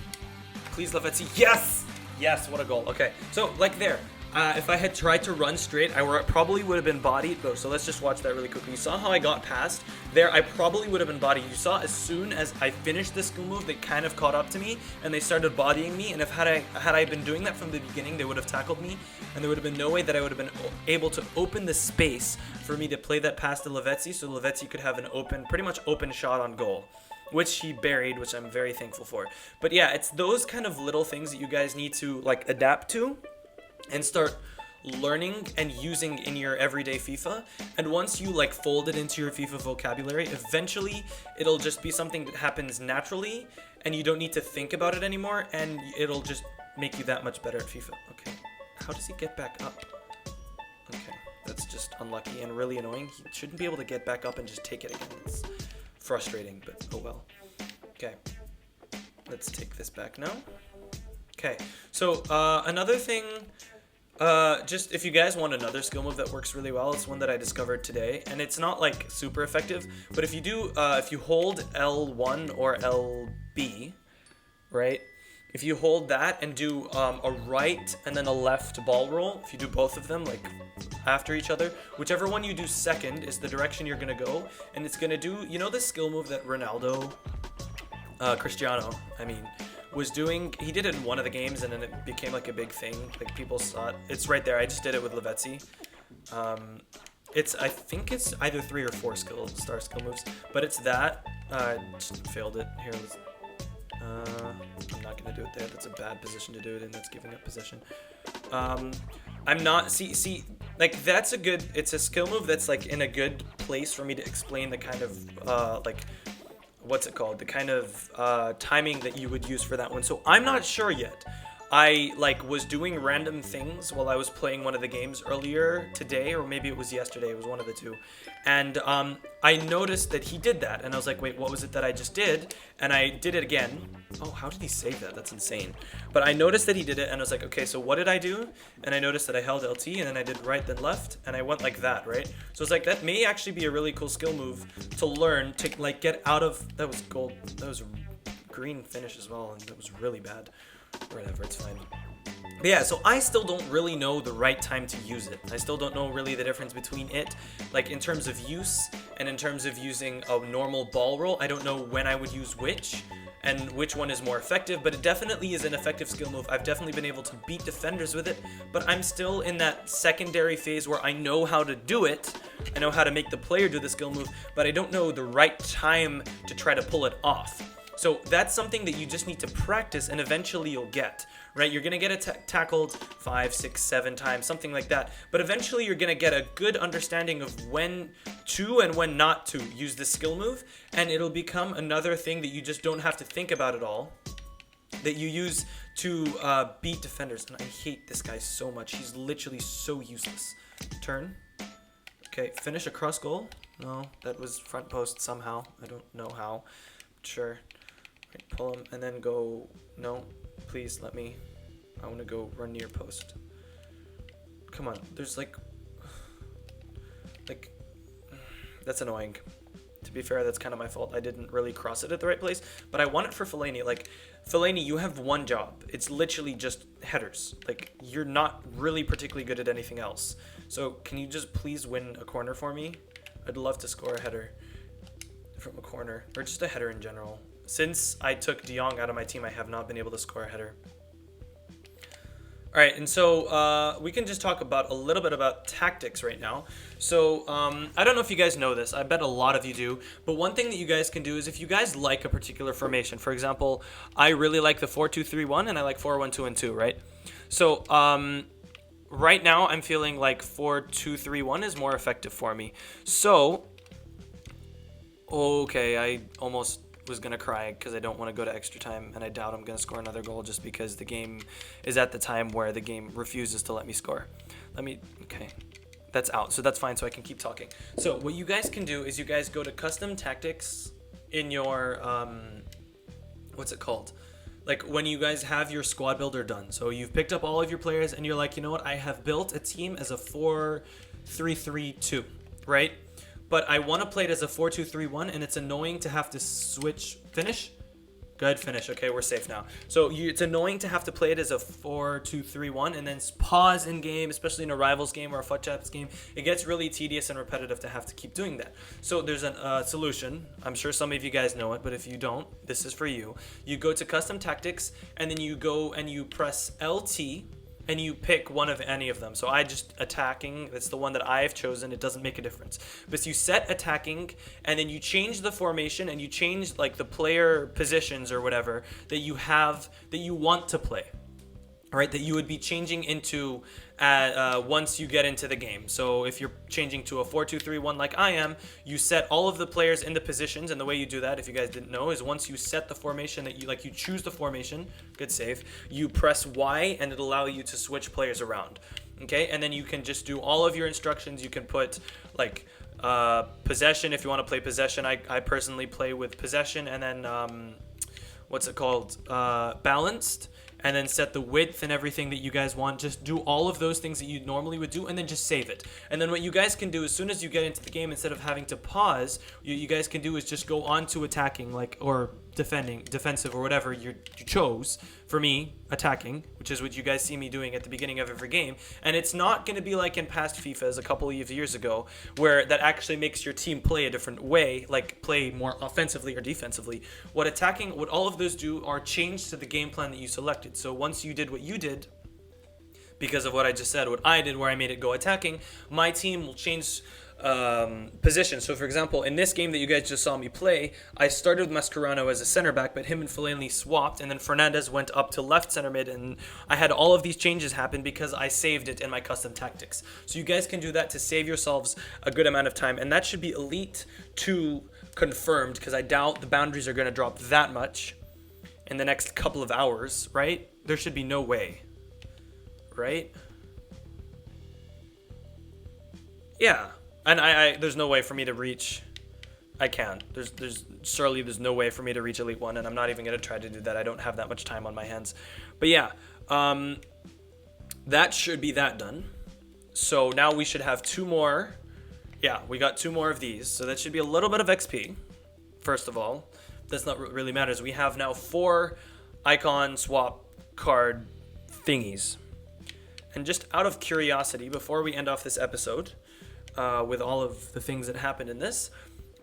Please, Lavezzi. Yes! Yes, what a goal. Okay, so like there. If I had tried to run straight, I probably would have been bodied though. So let's just watch that really quickly. You saw how I got past there. I probably would have been bodied. You saw as soon as I finished the skill move, they kind of caught up to me and they started bodying me. And if had I been doing that from the beginning, they would have tackled me, and there would have been no way that I would have been able to open the space for me to play that pass to Lavezzi, so Lavezzi could have an pretty much open shot on goal, which he buried, which I'm very thankful for. But yeah, it's those kind of little things that you guys need to like adapt to and start learning and using in your everyday FIFA. And once you like fold it into your FIFA vocabulary, eventually it'll just be something that happens naturally and you don't need to think about it anymore, and it'll just make you that much better at FIFA. Okay, how does he get back up? Okay, that's just unlucky and really annoying. He shouldn't be able to get back up and just take it again. It's frustrating, but oh well. Okay, let's take this back now. Okay, so another thing, just if you guys want another skill move that works really well, it's one that I discovered today, and it's not like super effective, but if you do, if you hold L1 or LB, right, if you hold that and do a right and then a left ball roll, if you do both of them like after each other, whichever one you do second is the direction you're gonna go, and it's gonna do, you know, the skill move that Ronaldo, Cristiano, I mean, was doing. He did it in one of the games and then it became like a big thing, like people saw it. It's right there. I just did it with Lavezzi. I think it's either 3 or 4 star skill moves, but it's that. Just failed it. Here, I'm not gonna do it there. That's a bad position to do it in. That's giving up possession. I'm not see like that's a good. It's a skill move that's like in a good place for me to explain the kind of like, what's it called? The kind of timing that you would use for that one. So I'm not sure yet. I like was doing random things while I was playing one of the games earlier today, or maybe it was yesterday. It was one of the two. And I noticed that he did that. And I was like, wait, what was it that I just did? And I did it again. Oh, how did he save that? That's insane. But I noticed that he did it and I was like, okay, so what did I do? And I noticed that I held LT and then I did right then left and I went like that, right? So it's like, that may actually be a really cool skill move to learn to like get out of, that was gold, that was green finish as well, and that was really bad. Whatever, it's fine. But yeah, so I still don't really know the right time to use it. I still don't know really the difference between it, like in terms of use and in terms of using a normal ball roll. I don't know when I would use which and which one is more effective, but it definitely is an effective skill move. I've definitely been able to beat defenders with it, but I'm still in that secondary phase where I know how to do it. I know how to make the player do the skill move, but I don't know the right time to try to pull it off. So that's something that you just need to practice and eventually you'll get, right? You're going to get it tackled 5, 6, 7 times, something like that. But eventually you're going to get a good understanding of when to and when not to use this skill move. And it'll become another thing that you just don't have to think about at all, that you use to beat defenders. And I hate this guy so much. He's literally so useless. Turn. Okay, finish a cross goal. No, that was front post somehow. I don't know how. Sure. Right, pull him and then go. No, please let me. I want to go run near post. Come on, there's like, that's annoying. To be fair, that's kind of my fault. I didn't really cross it at the right place, but I want it for Fellaini. Like, Fellaini, you have one job. It's literally just headers. Like, you're not really particularly good at anything else. So can you just please win a corner for me? I'd love to score a header from a corner, or just a header in general. Since I took De Jong out of my team, I have not been able to score a header. All right, and so we can just talk about a little bit about tactics right now. So I don't know if you guys know this. I bet a lot of you do. But one thing that you guys can do is if you guys like a particular formation, for example, I really like the 4-2-3-1 and I like 4-1-2-1-2, right? So right now I'm feeling like 4-2-3-1 is more effective for me. So, okay, I almost was going to cry because I don't want to go to extra time, and I doubt I'm going to score another goal just because the game is at the time where the game refuses to let me score. Okay, that's out, so that's fine, so I can keep talking. So what you guys can do is you guys go to custom tactics in your, what's it called? like when you guys have your squad builder done. So you've picked up all of your players and you're like, you know what? I have built a team as a 4-3-3-2, right? But I want to play it as a 4-2-3-1, and it's annoying to have to switch. Finish? Good, finish. Okay, we're safe now. So it's annoying to have to play it as a 4-2-3-1 and then pause in game, especially in a Rivals game or a FUT Champs game. It gets really tedious and repetitive to have to keep doing that. So there's a solution. I'm sure some of you guys know it, but if you don't, this is for you. You go to Custom Tactics, and then you go and you press LT, and you pick one of any of them. So I just attacking, that's the one that I've chosen. It doesn't make a difference. But you set attacking, and then you change the formation, and you change like the player positions or whatever that you have, that you want to play. All right, that you would be changing into once you get into the game. So if you're changing to a 4-2-3-1 like I am, you set all of the players in the positions, and the way you do that, if you guys didn't know, is once you set the formation that you choose the formation, good save, you press Y and it'll allow you to switch players around. Okay, and then you can just do all of your instructions. You can put like possession if you want to play possession. I personally play with possession, and then what's it called? Balanced. And then set the width and everything that you guys want. Just do all of those things that you normally would do, and then just save it. And then what you guys can do as soon as you get into the game, instead of having to pause, you guys can do is just go on to attacking, or defensive, or whatever you chose. For me, attacking, which is what you guys see me doing at the beginning of every game. And it's not going to be like in past FIFAs a couple of years ago, where that actually makes your team play a different way, like play more offensively or defensively. What all of those do are change to the game plan that you selected. So once you did what you did, because of what I just said, what I did where I made it go attacking, my team will change position. So for example, in this game that you guys just saw me play, I started with Mascherano as a center back, but him and Fellaini swapped, and then Fernandez went up to left center mid, and I had all of these changes happen because I saved it in my custom tactics. So you guys can do that to save yourselves a good amount of time, and that should be Elite 2 confirmed, because I doubt the boundaries are going to drop that much in the next couple of hours, right? There should be no way, right? Yeah. And there's no way for me to reach. I can. There's no way for me to reach Elite 1, and I'm not even going to try to do that. I don't have that much time on my hands. But yeah, that should be that done. So now we should have 2 more. Yeah, we got 2 more of these. So that should be a little bit of XP, first of all. That's not what really matters. We have now 4 icon swap card thingies. And just out of curiosity, before we end off this episode, with all of the things that happened in this,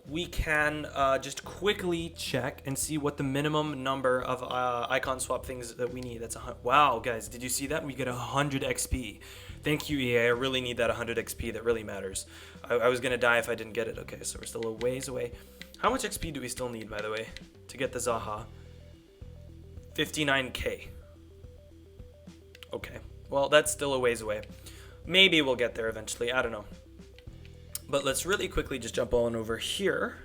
we can just quickly check and see what the minimum number of icon swap things that we need. That's wow, guys, did you see that? We get 100 XP. Thank you, EA. I really need that 100 XP. That really matters. I was gonna die if I didn't get it. Okay, so we're still a ways away. How much XP do we still need, by the way, to get the Zaha? 59k. Okay, well, that's still a ways away. Maybe we'll get there eventually. I don't know. But let's really quickly just jump on over here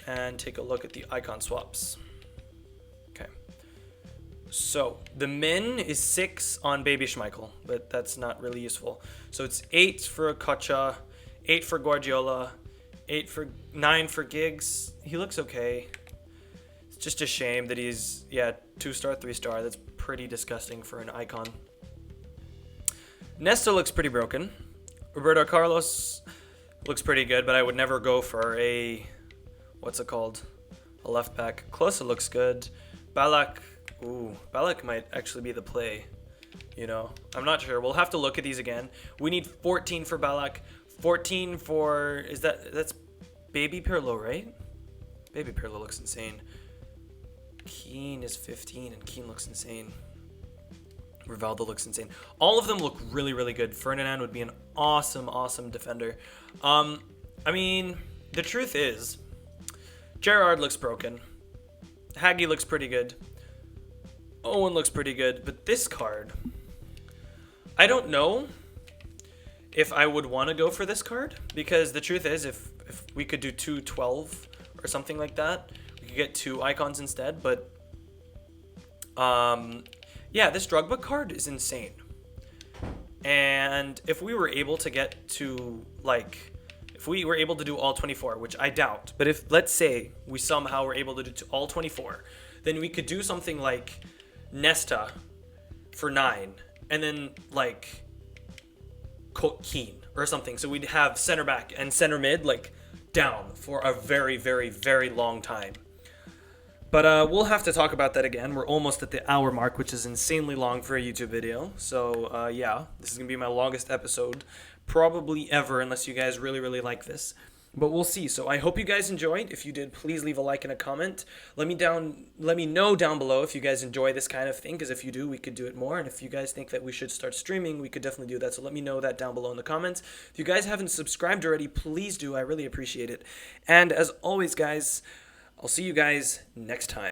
and take a look at the icon swaps. Okay. So the min is 6 on Baby Schmeichel, but that's not really useful. So it's 8 for Kocha, 8 for Guardiola, 9 for Giggs. He looks okay. It's just a shame that he's, 2-star, 3-star. That's pretty disgusting for an icon. Nesta looks pretty broken. Roberto Carlos looks pretty good, but I would never go for a, a left back. Klose looks good. Ballack might actually be the play, I'm not sure. We'll have to look at these again. We need 14 for Ballack, 14 for, that's Baby Pirlo, right? Baby Pirlo looks insane. Keane is 15, and Keane looks insane. Rivaldo looks insane. All of them look really, really good. Ferdinand would be an awesome, awesome defender. I mean, the truth is, Gerrard looks broken. Hagi looks pretty good. Owen looks pretty good. But this card, I don't know if I would want to go for this card. Because the truth is, if we could do 212 or something like that, we could get 2 icons instead. But, yeah, this Drogba card is insane. And if we were able to get to, if we were able to do all 24, which I doubt, but if, let's say, we somehow were able to do all 24, then we could do something like Nesta for 9, and then like Keane or something. So we'd have center back and center mid like down for a very, very, very long time. But we'll have to talk about that again. We're almost at the hour mark, which is insanely long for a YouTube video. So yeah, this is going to be my longest episode probably ever, unless you guys really, really like this. But we'll see. So I hope you guys enjoyed. If you did, please leave a like and a comment. Let me know down below if you guys enjoy this kind of thing, because if you do, we could do it more. And if you guys think that we should start streaming, we could definitely do that. So let me know that down below in the comments. If you guys haven't subscribed already, please do. I really appreciate it. And as always, guys, I'll see you guys next time.